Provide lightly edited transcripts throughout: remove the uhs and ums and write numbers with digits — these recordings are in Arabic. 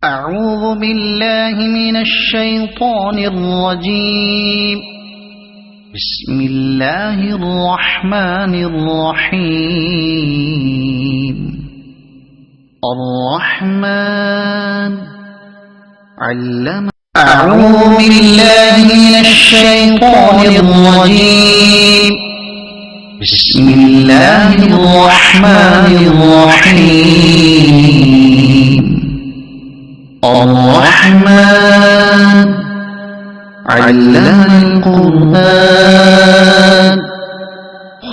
أعوذ بالله من الشيطان الرجيم. بسم الله الرحمن الرحيم. الرحمن علم. أعوذ بالله من الشيطان الرجيم. بسم الله الرحمن الرحيم. الرحمن علم القرآن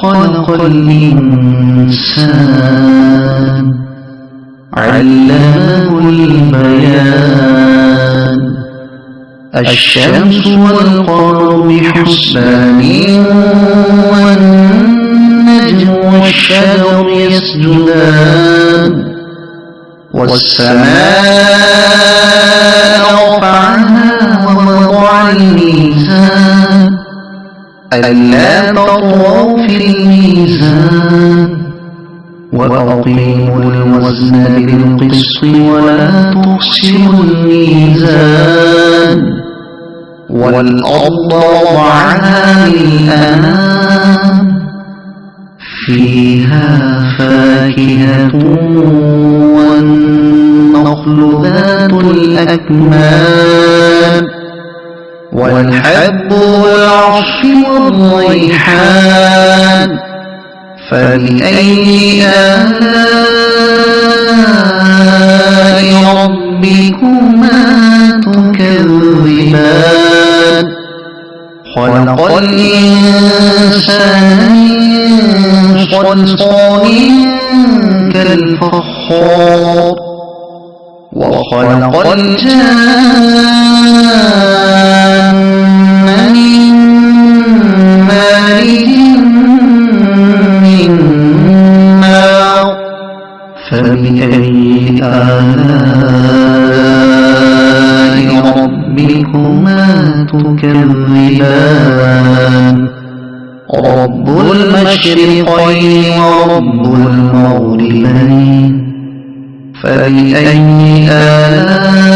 خلق الإنسان علمه البيان. الشمس والقمر بحسبان والنجم والشجر يسجدان. والسماء رفعها ووضع الميزان ألا تطغوا في الميزان وأقيموا الوزن بالقسط ولا تخسروا الميزان. والأرض وضعها للأنام فيها فاكهة والنخل ذات الأكمام والحب والعصف والريحان. فبأي آلاء ربكما تكذبان. خلق الإنسان من صلصال كالفخار وخلق الجان من مارج من نار. فبأي آلاء ربكما تكذبان. رب المشرقين ورب المغربين. فبأي آلاء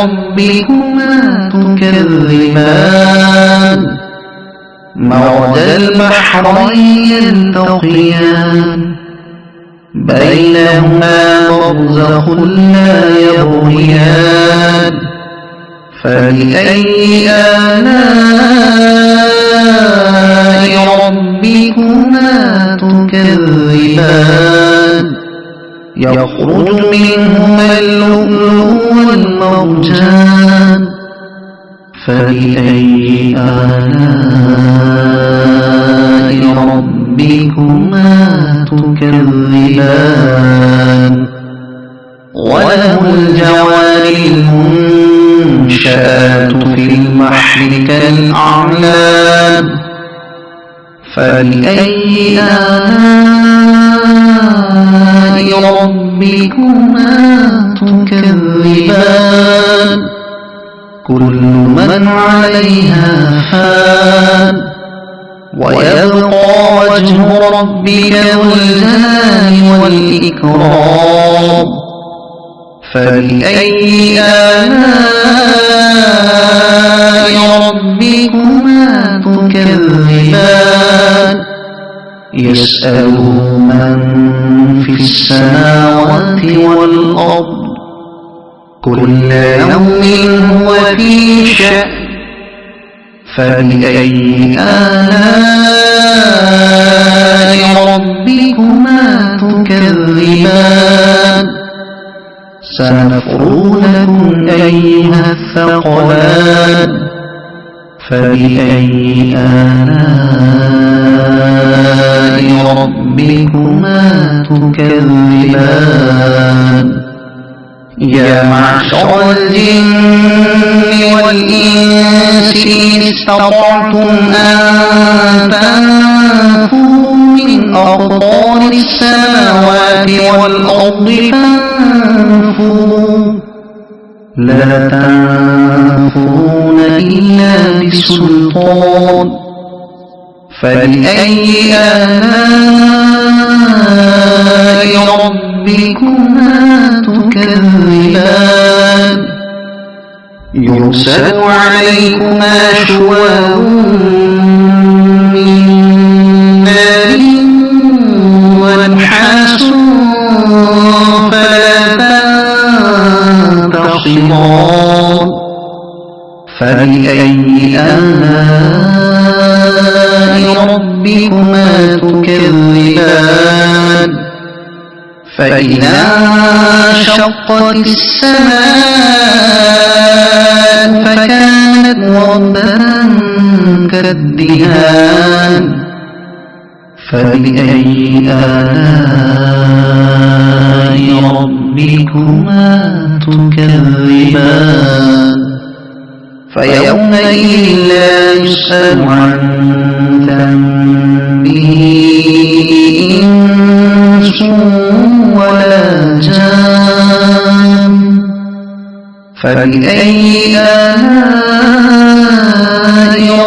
ربكما تكذبان. مرج البحرين يلتقيان بينهما برزخ لا يبغيان. فبأي آلاء ربكما تكذبان. يخرج منهما اللؤلؤ والمرجان. فبأي آلاء ربكما تكذبان. وله الجوار المنشآت في البحر كالأعلام. فبأي آلاء ربكما تكذبان. كل من عليها فان ويبقى وجه ربك ذو الجلال والإكرام. فبأي آلاء ربكما تكذبان. يسأله من في السماوات والأرض كل يوم هو في شأن. فبأي آلاء ربكما تكذبان. سنفرغ لكم أيها الثقلان. فبأي آلاء ربكما تكذبان. يا معشر الجن والإنس إن استطعتم أن تنفذوا من أقطار السماوات والأرض فانفذوا لا تنفذون إلا بسلطان. فبأي آلاء ربكما تكذبان يرسل عليكما شواظ من نار ونحاس فلا تنتصران فبأي آلاء ربكما تكذبان فإذا انشقت السماء فكانت وردة كالدهان فبأي آلاء ربكما تكذبان فيومئذ لا يسأل عن ذنبه إنس ولا جان فبأي آلاء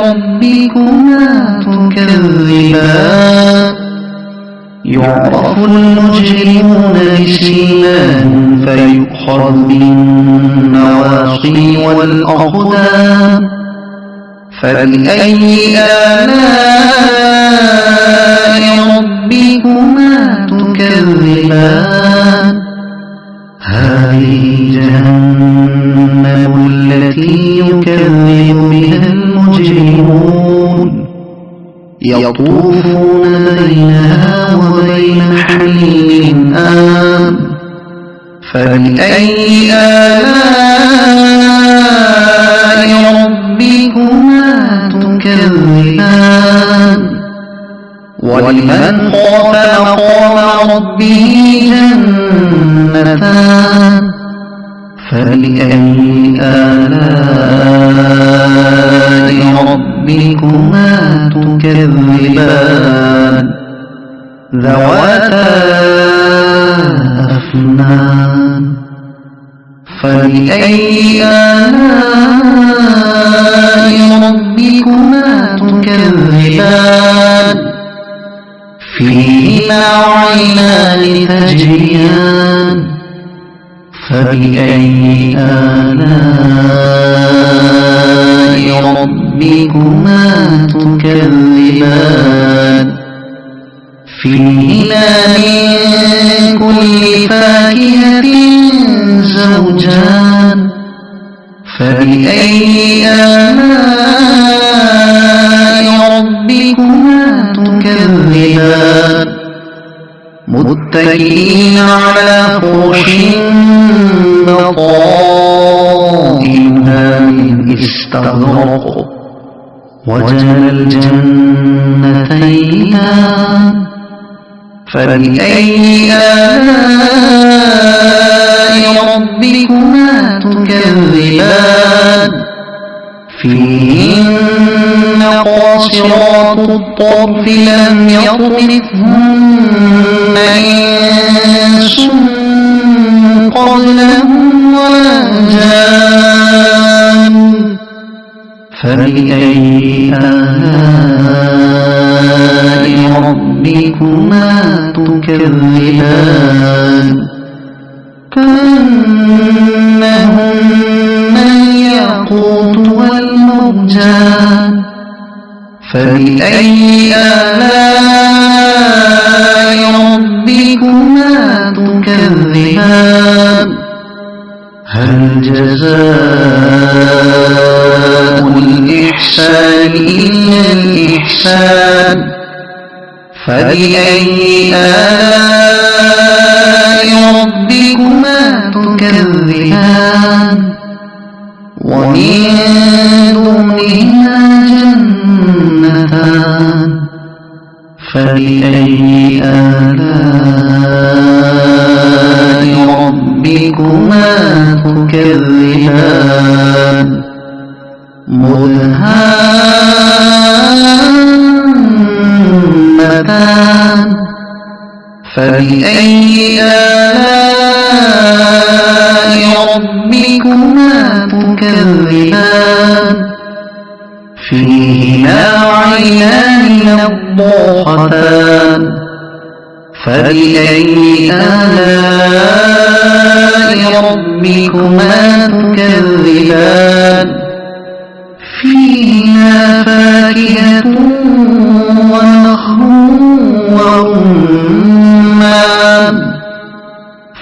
ربكما تكذبان يعرف المجرمون بسيماهم فيؤخذ بالنواصي والأقدام فبأي آلاء ربكما تكذبان هذه جهنم التي يكذب بها المجرمون يطوفون بينها وبين حميم آن فبأي آلاء ربكما تكذبان ولمن خاف مقام ربه جنتان فبأي آلاء ربكما تكذبان ذواتا أفنان فبأي آلاء ربكما تكذبان فيهما عينان تجريان فبأي آلاء ربكما تكذبان فيهما من كل فاكهة زوجان فبأي آلاء ربكما تكذبان متكئين على فرش بطائنها من استبرق وجنى الجنتين فبأي آلاء ربكما تكذبان فيهن قاصرات الطرف لم يطمثهن إنس قبلهم ولا جان فبأي آلاء ربكما تكذبان كأنهن الياقوت والمرجان فبأي آلاء ربكما تكذبان هل جزاء الإحسان إلا الإحسان فبأي آلاء ربكما تكذبان ومن دونهما جنتان فبأي آلاء ربكما تكذبان مدهامتان فبأي آلاء ربكما تكذبان فيهما عينان نضاختان فبأي آلاء ربكما تكذبان فيها فاكهة ونخل ورمان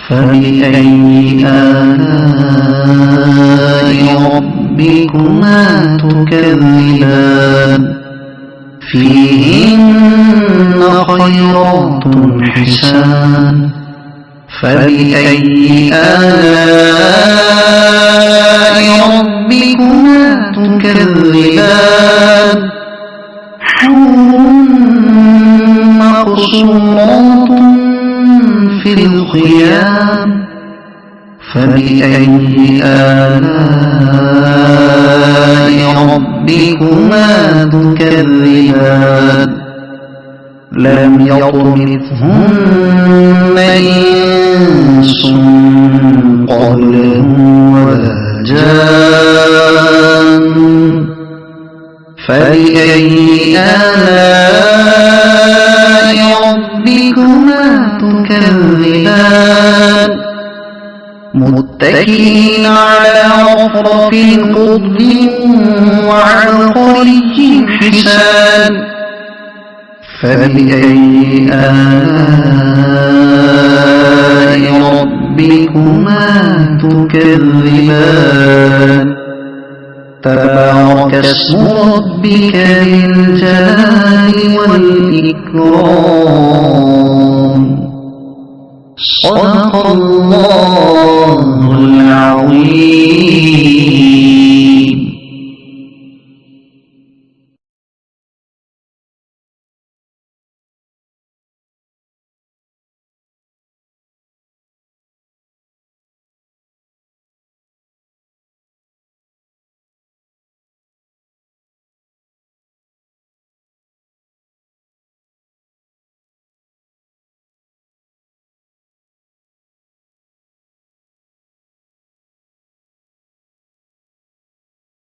فبأي آلاء ربكما تكذبان فيهن خيرات حسان فبأي آلاء ربكما تكذبان حور مقصورات في الخيام فبأي آلاء ربكما تكذبان لم يطمثهن إنس قبلهم ولا جان فبأي آلاء ربكما تكذبان متكئين على رفرف خضر وعبقري حسان فبأي آلاء ربكما تكذبان تبارك اسم ربك ذي الجلال والإكرام صدق الله العظيم.